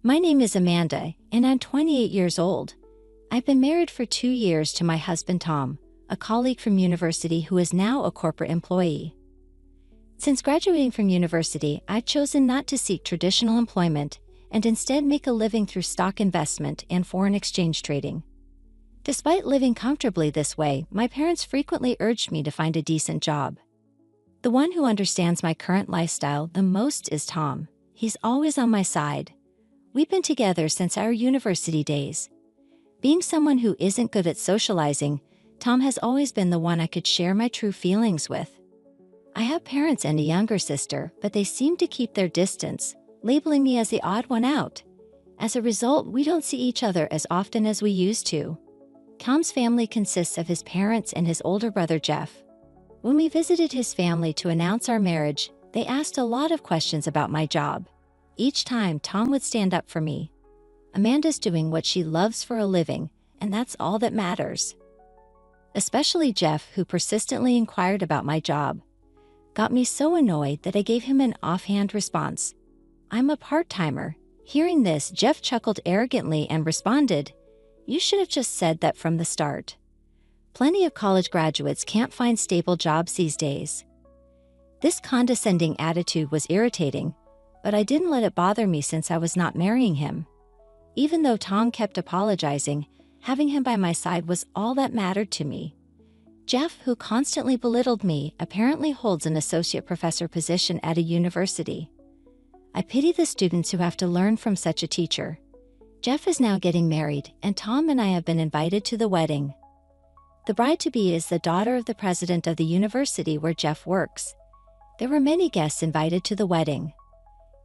My name is Amanda, and I'm 28 years old. I've been married for 2 years to my husband Tom, a colleague from university who is now a corporate employee. Since graduating from university, I've chosen not to seek traditional employment and instead make a living through stock investment and foreign exchange trading. Despite living comfortably this way, my parents frequently urged me to find a decent job. The one who understands my current lifestyle the most is Tom. He's always on my side. We've been together since our university days. Being someone who isn't good at socializing, Tom has always been the one I could share my true feelings with. I have parents and a younger sister, but they seem to keep their distance, labeling me as the odd one out. As a result, we don't see each other as often as we used to. Tom's family consists of his parents and his older brother Jeff. When we visited his family to announce our marriage, they asked a lot of questions about my job. Each time, Tom would stand up for me. Amanda's doing what she loves for a living, and that's all that matters. Especially Jeff, who persistently inquired about my job, got me so annoyed that I gave him an offhand response. "I'm a part-timer." Hearing this, Jeff chuckled arrogantly and responded, "You should have just said that from the start. Plenty of college graduates can't find stable jobs these days." This condescending attitude was irritating, but I didn't let it bother me since I was not marrying him. Even though Tom kept apologizing, having him by my side was all that mattered to me. Jeff, who constantly belittled me, apparently holds an associate professor position at a university. I pity the students who have to learn from such a teacher. Jeff is now getting married, and Tom and I have been invited to the wedding. The bride-to-be is the daughter of the president of the university where Jeff works. There were many guests invited to the wedding.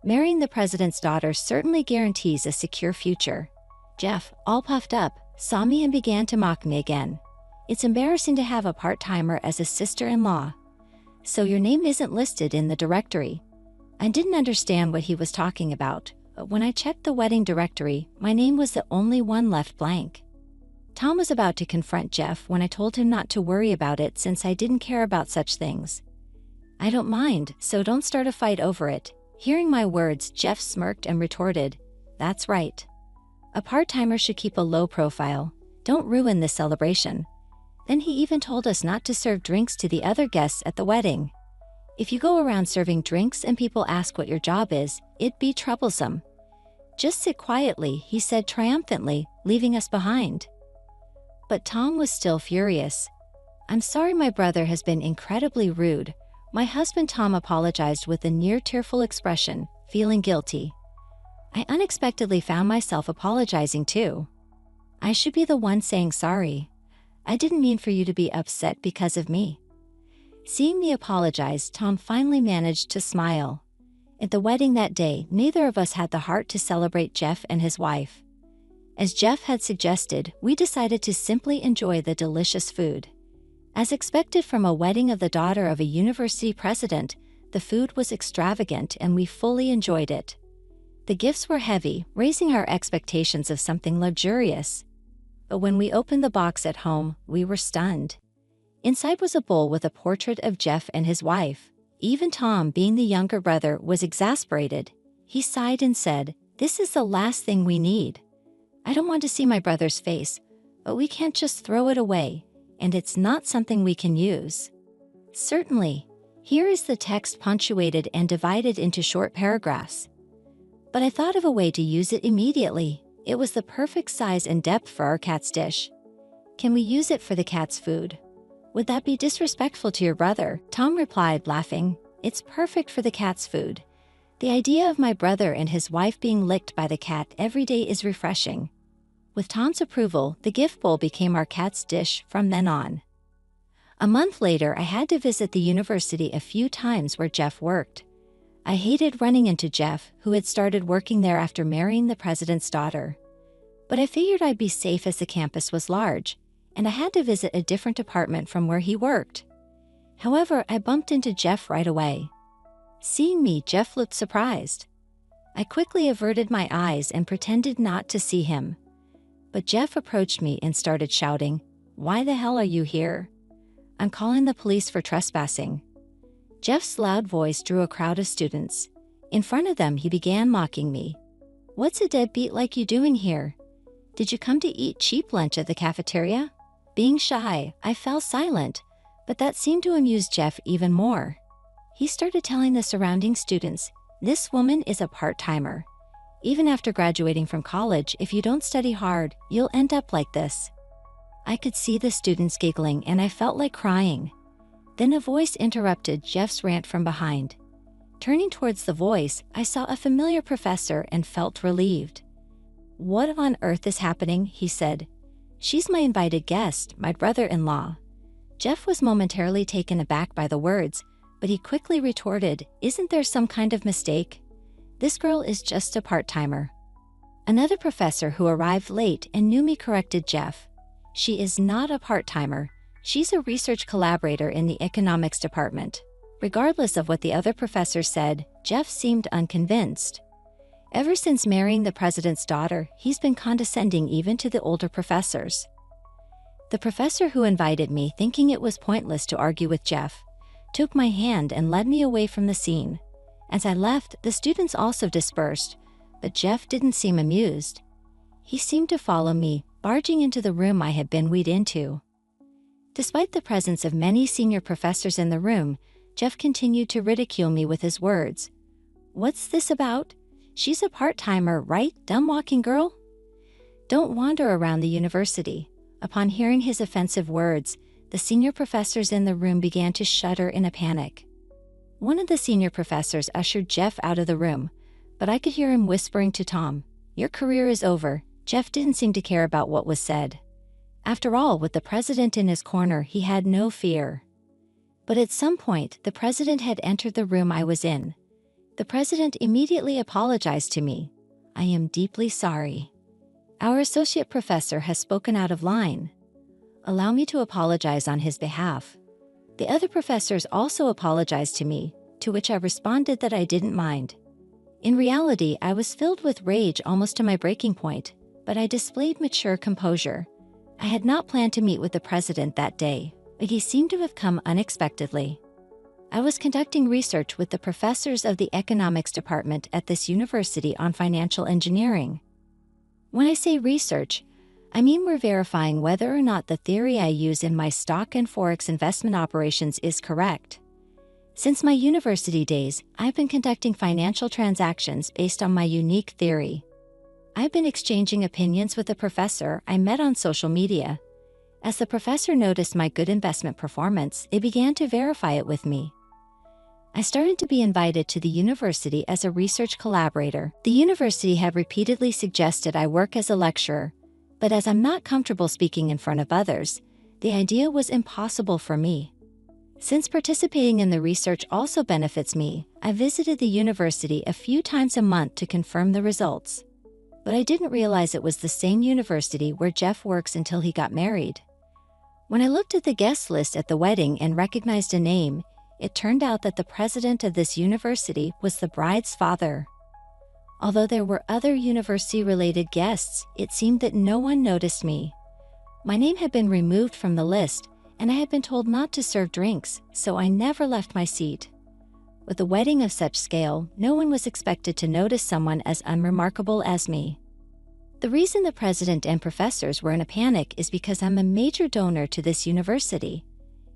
Marrying the president's daughter certainly guarantees a secure future. Jeff, all puffed up, saw me and began to mock me again. "It's embarrassing to have a part-timer as a sister-in-law. So your name isn't listed in the directory." I didn't understand what he was talking about, but when I checked the wedding directory, my name was the only one left blank. Tom was about to confront Jeff when I told him not to worry about it since I didn't care about such things. "I don't mind, so don't start a fight over it." Hearing my words, Jeff smirked and retorted, "That's right. A part-timer should keep a low profile. Don't ruin this celebration." Then he even told us not to serve drinks to the other guests at the wedding. "If you go around serving drinks and people ask what your job is, it'd be troublesome. Just sit quietly," he said triumphantly, leaving us behind. But Tom was still furious. "I'm sorry, my brother has been incredibly rude." My husband Tom apologized with a near-tearful expression, feeling guilty. I unexpectedly found myself apologizing too. I should be the one saying sorry. "I didn't mean for you to be upset because of me." Seeing me apologize, Tom finally managed to smile. At the wedding that day, neither of us had the heart to celebrate Jeff and his wife. As Jeff had suggested, we decided to simply enjoy the delicious food. As expected from a wedding of the daughter of a university president, the food was extravagant and we fully enjoyed it. The gifts were heavy, raising our expectations of something luxurious. But when we opened the box at home, we were stunned. Inside was a bowl with a portrait of Jeff and his wife. Even Tom, being the younger brother, was exasperated. He sighed and said, "This is the last thing we need. I don't want to see my brother's face, but we can't just throw it away. And it's not something we can use." "Certainly. Here is the text punctuated and divided into short paragraphs." But I thought of a way to use it immediately. It was the perfect size and depth for our cat's dish. "Can we use it for the cat's food?" "Would that be disrespectful to your brother?" Tom replied, laughing. "It's perfect for the cat's food. The idea of my brother and his wife being licked by the cat every day is refreshing." With Tom's approval, the gift bowl became our cat's dish from then on. A month later, I had to visit the university a few times where Jeff worked. I hated running into Jeff, who had started working there after marrying the president's daughter. But I figured I'd be safe as the campus was large, and I had to visit a different department from where he worked. However, I bumped into Jeff right away. Seeing me, Jeff looked surprised. I quickly averted my eyes and pretended not to see him. But Jeff approached me and started shouting, "Why the hell are you here? I'm calling the police for trespassing." Jeff's loud voice drew a crowd of students. In front of them, he began mocking me. What's a deadbeat like you doing here? Did you come to eat cheap lunch at the cafeteria? Being shy, I fell silent, but that seemed to amuse Jeff even more. He started telling the surrounding students, "This woman is a part-timer. Even after graduating from college, if you don't study hard, you'll end up like this." I could see the students giggling and I felt like crying. Then a voice interrupted Jeff's rant from behind. Turning towards the voice, I saw a familiar professor and felt relieved. "What on earth is happening?" he said. "She's my invited guest, my brother-in-law." Jeff was momentarily taken aback by the words, but he quickly retorted, "Isn't there some kind of mistake? This girl is just a part-timer." Another professor who arrived late and knew me corrected Jeff. "She is not a part-timer. She's a research collaborator in the economics department." Regardless of what the other professor said, Jeff seemed unconvinced. Ever since marrying the president's daughter, he's been condescending even to the older professors. The professor who invited me, thinking it was pointless to argue with Jeff, took my hand and led me away from the scene. As I left, the students also dispersed, but Jeff didn't seem amused. He seemed to follow me, barging into the room I had been wheeled into. Despite the presence of many senior professors in the room, Jeff continued to ridicule me with his words. "What's this about? She's a part-timer, right, dumb walking girl? Don't wander around the university." Upon hearing his offensive words, the senior professors in the room began to shudder in a panic. One of the senior professors ushered Jeff out of the room, but I could hear him whispering to Tom, "Your career is over." Jeff didn't seem to care about what was said. After all, with the president in his corner, he had no fear. But at some point, the president had entered the room I was in. The president immediately apologized to me. "I am deeply sorry. Our associate professor has spoken out of line. Allow me to apologize on his behalf." The other professors also apologized to me, to which I responded that I didn't mind. In reality, I was filled with rage almost to my breaking point, but I displayed mature composure. I had not planned to meet with the president that day, but he seemed to have come unexpectedly. I was conducting research with the professors of the economics department at this university on financial engineering. When I say research, I mean we're verifying whether or not the theory I use in my stock and forex investment operations is correct. Since my university days, I've been conducting financial transactions based on my unique theory. I've been exchanging opinions with a professor I met on social media. As the professor noticed my good investment performance, it began to verify it with me. I started to be invited to the university as a research collaborator. The university had repeatedly suggested I work as a lecturer, but as I'm not comfortable speaking in front of others, the idea was impossible for me. Since participating in the research also benefits me, I visited the university a few times a month to confirm the results. But I didn't realize it was the same university where Jeff works until he got married. When I looked at the guest list at the wedding and recognized a name, it turned out that the president of this university was the bride's father. Although there were other university-related guests, it seemed that no one noticed me. My name had been removed from the list, and I had been told not to serve drinks, so I never left my seat. With a wedding of such scale, no one was expected to notice someone as unremarkable as me. The reason the president and professors were in a panic is because I'm a major donor to this university.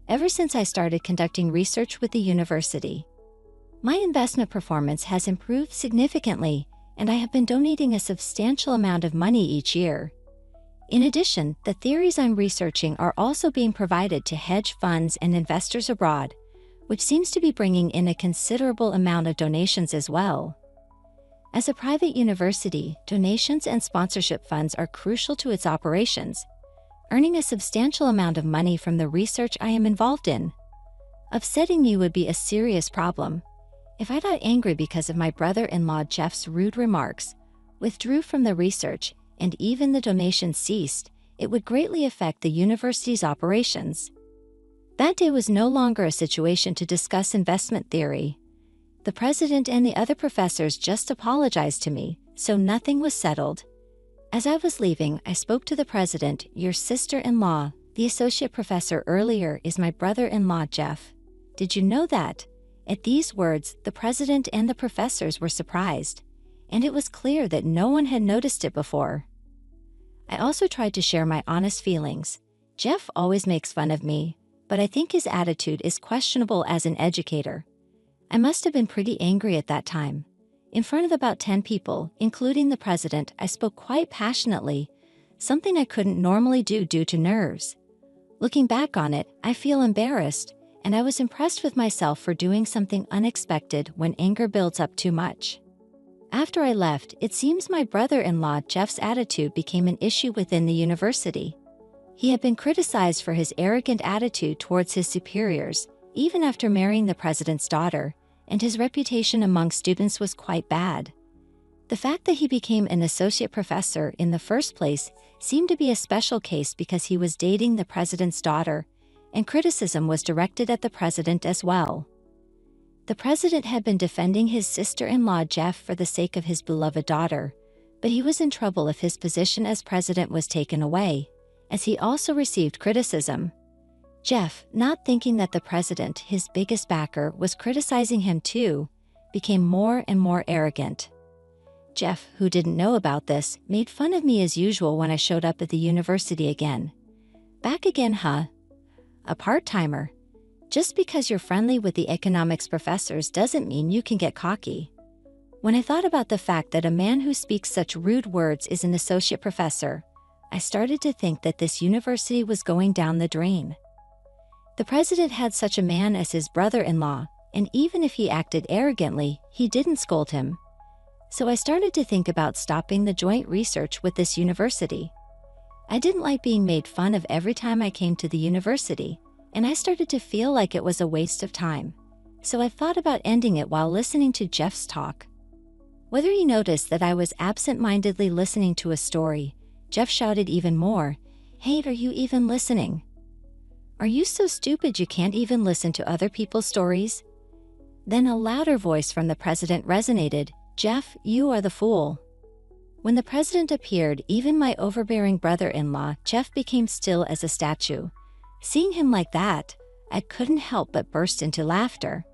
Ever since I started conducting research with the university, my investment performance has improved significantly, and I have been donating a substantial amount of money each year. In addition, the theories I'm researching are also being provided to hedge funds and investors abroad, which seems to be bringing in a considerable amount of donations as well. As a private university, donations and sponsorship funds are crucial to its operations, earning a substantial amount of money from the research I am involved in. Upsetting me would be a serious problem. If I got angry because of my brother-in-law Jeff's rude remarks, withdrew from the research, and even the donations ceased, it would greatly affect the university's operations. That day was no longer a situation to discuss investment theory. The president and the other professors just apologized to me, so nothing was settled. As I was leaving, I spoke to the president. "Your sister-in-law, the associate professor earlier, is my brother-in-law Jeff. Did you know that?" At these words, the president and the professors were surprised, and it was clear that no one had noticed it before. I also tried to share my honest feelings. Jeff always makes fun of me, but I think his attitude is questionable as an educator. I must have been pretty angry at that time. In front of about 10 people, including the president, I spoke quite passionately, something I couldn't normally do due to nerves. Looking back on it, I feel embarrassed, and I was impressed with myself for doing something unexpected when anger builds up too much. After I left, it seems my brother-in-law Jeff's attitude became an issue within the university. He had been criticized for his arrogant attitude towards his superiors, even after marrying the president's daughter, and his reputation among students was quite bad. The fact that he became an associate professor in the first place seemed to be a special case because he was dating the president's daughter, and criticism was directed at the president as well. The president had been defending his sister-in-law Jeff for the sake of his beloved daughter, but he was in trouble if his position as president was taken away, as he also received criticism. Jeff, not thinking that the president, his biggest backer, was criticizing him too, became more and more arrogant. Jeff, who didn't know about this, made fun of me as usual when I showed up at the university again. Back again, huh? A part-timer. Just because you're friendly with the economics professors doesn't mean you can get cocky. When I thought about the fact that a man who speaks such rude words is an associate professor, I started to think that this university was going down the drain. The president had such a man as his brother-in-law, and even if he acted arrogantly, he didn't scold him. So I started to think about stopping the joint research with this university. I didn't like being made fun of every time I came to the university, and I started to feel like it was a waste of time. So I thought about ending it while listening to Jeff's talk. Whether he noticed that I was absent-mindedly listening to a story, Jeff shouted even more, "Hey, are you even listening? Are you so stupid you can't even listen to other people's stories?" Then a louder voice from the president resonated, "Jeff, you are the fool." When the president appeared, even my overbearing brother-in-law, Jeff, became still as a statue. Seeing him like that, I couldn't help but burst into laughter.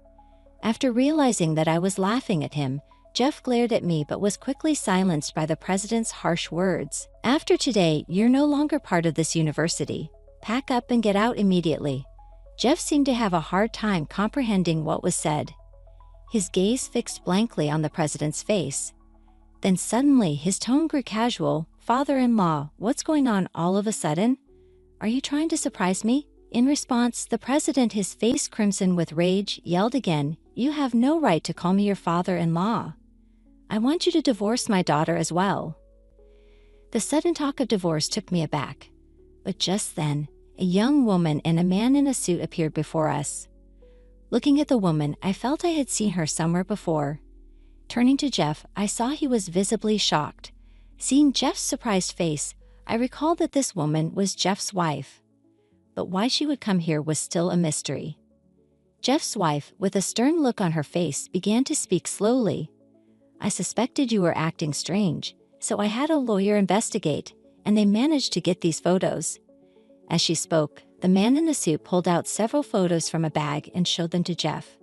After realizing that I was laughing at him, Jeff glared at me but was quickly silenced by the president's harsh words. "After today, you're no longer part of this university. Pack up and get out immediately." Jeff seemed to have a hard time comprehending what was said. His gaze fixed blankly on the president's face. Then suddenly his tone grew casual. "Father-in-law, what's going on all of a sudden? Are you trying to surprise me?" In response, the president, his face crimson with rage, yelled again, "You have no right to call me your father-in-law. I want you to divorce my daughter as well." The sudden talk of divorce took me aback. But just then, a young woman and a man in a suit appeared before us. Looking at the woman, I felt I had seen her somewhere before. Turning to Jeff, I saw he was visibly shocked. Seeing Jeff's surprised face, I recalled that this woman was Jeff's wife. But why she would come here was still a mystery. Jeff's wife, with a stern look on her face, began to speak slowly. "I suspected you were acting strange, so I had a lawyer investigate, and they managed to get these photos." As she spoke, the man in the suit pulled out several photos from a bag and showed them to Jeff.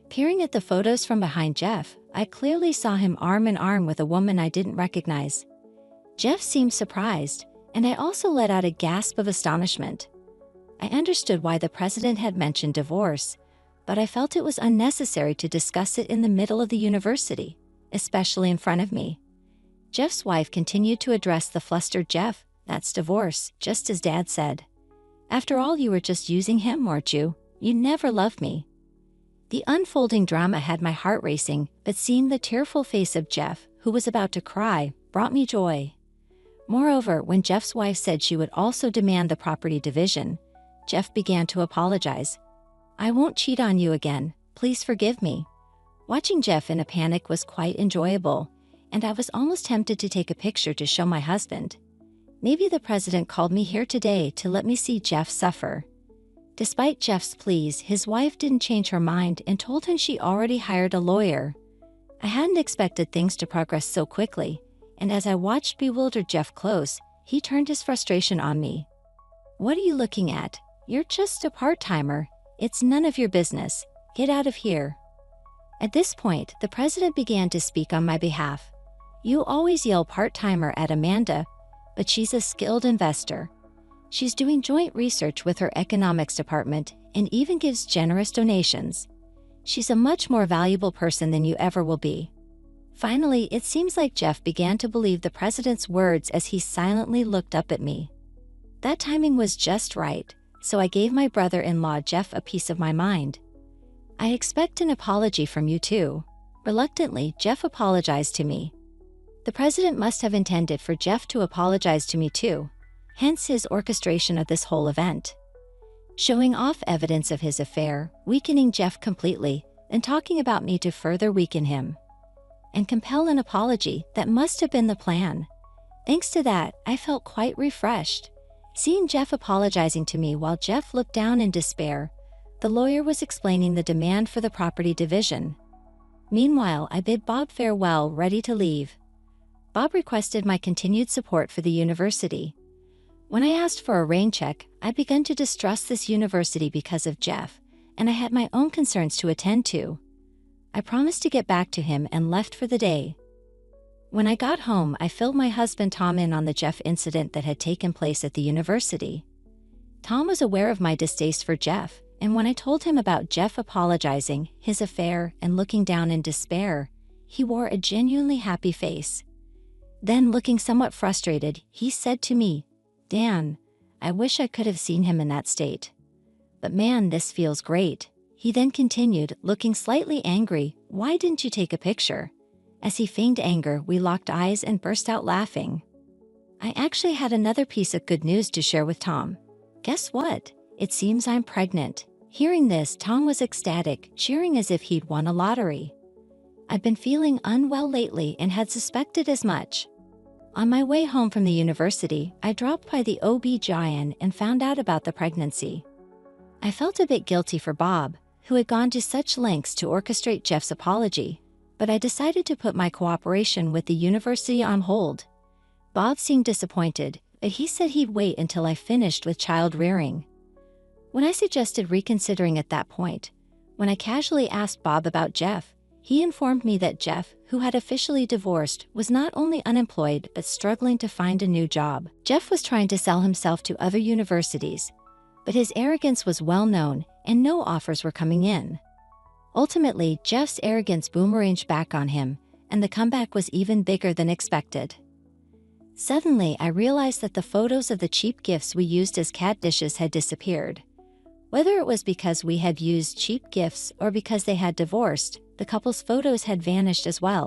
Peering at the photos from behind Jeff, I clearly saw him arm in arm with a woman I didn't recognize. Jeff seemed surprised, and I also let out a gasp of astonishment. I understood why the president had mentioned divorce, but I felt it was unnecessary to discuss it in the middle of the university, especially in front of me. Jeff's wife continued to address the flustered Jeff. "That's divorce, just as Dad said. After all, you were just using him, weren't you? You never loved me." The unfolding drama had my heart racing, but seeing the tearful face of Jeff, who was about to cry, brought me joy. Moreover, when Jeff's wife said she would also demand the property division, Jeff began to apologize. "I won't cheat on you again, please forgive me." Watching Jeff in a panic was quite enjoyable, and I was almost tempted to take a picture to show my husband. Maybe the president called me here today to let me see Jeff suffer. Despite Jeff's pleas, his wife didn't change her mind and told him she already hired a lawyer. I hadn't expected things to progress so quickly, and as I watched bewildered Jeff close, he turned his frustration on me. "What are you looking at? You're just a part-timer. It's none of your business. Get out of here." At this point, the president began to speak on my behalf. "You always yell part-timer at Amanda, but she's a skilled investor. She's doing joint research with her economics department and even gives generous donations. She's a much more valuable person than you ever will be." Finally, it seems like Jeff began to believe the president's words as he silently looked up at me. That timing was just right, so I gave my brother-in-law Jeff a piece of my mind. "I expect an apology from you too." Reluctantly, Jeff apologized to me. The president must have intended for Jeff to apologize to me too, hence his orchestration of this whole event. Showing off evidence of his affair, weakening Jeff completely, and talking about me to further weaken him. And compel an apology, that must have been the plan. Thanks to that, I felt quite refreshed. Seeing Jeff apologizing to me while Jeff looked down in despair, the lawyer was explaining the demand for the property division. Meanwhile, I bid Bob farewell, ready to leave. Bob requested my continued support for the university. When I asked for a rain check, I began to distrust this university because of Jeff, and I had my own concerns to attend to. I promised to get back to him and left for the day. When I got home, I filled my husband Tom in on the Jeff incident that had taken place at the university. Tom was aware of my distaste for Jeff, and when I told him about Jeff apologizing, his affair, and looking down in despair, he wore a genuinely happy face. Then, looking somewhat frustrated, he said to me, "Dan, I wish I could have seen him in that state. But man, this feels great." He then continued, looking slightly angry, "Why didn't you take a picture?" As he feigned anger, we locked eyes and burst out laughing. I actually had another piece of good news to share with Tom. Guess what? It seems I'm pregnant. Hearing this, Tom was ecstatic, cheering as if he'd won a lottery. I'd been feeling unwell lately and had suspected as much. On my way home from the university, I dropped by the OB-GYN and found out about the pregnancy. I felt a bit guilty for Bob, who had gone to such lengths to orchestrate Jeff's apology, but I decided to put my cooperation with the university on hold. Bob seemed disappointed, but he said he'd wait until I finished with child rearing. When I suggested reconsidering at that point, when I casually asked Bob about Jeff, he informed me that Jeff, who had officially divorced, was not only unemployed but struggling to find a new job. Jeff was trying to sell himself to other universities, but his arrogance was well known and no offers were coming in. Ultimately, Jeff's arrogance boomeranged back on him, and the comeback was even bigger than expected. Suddenly, I realized that the photos of the cheap gifts we used as cat dishes had disappeared. Whether it was because we had used cheap gifts or because they had divorced, the couple's photos had vanished as well.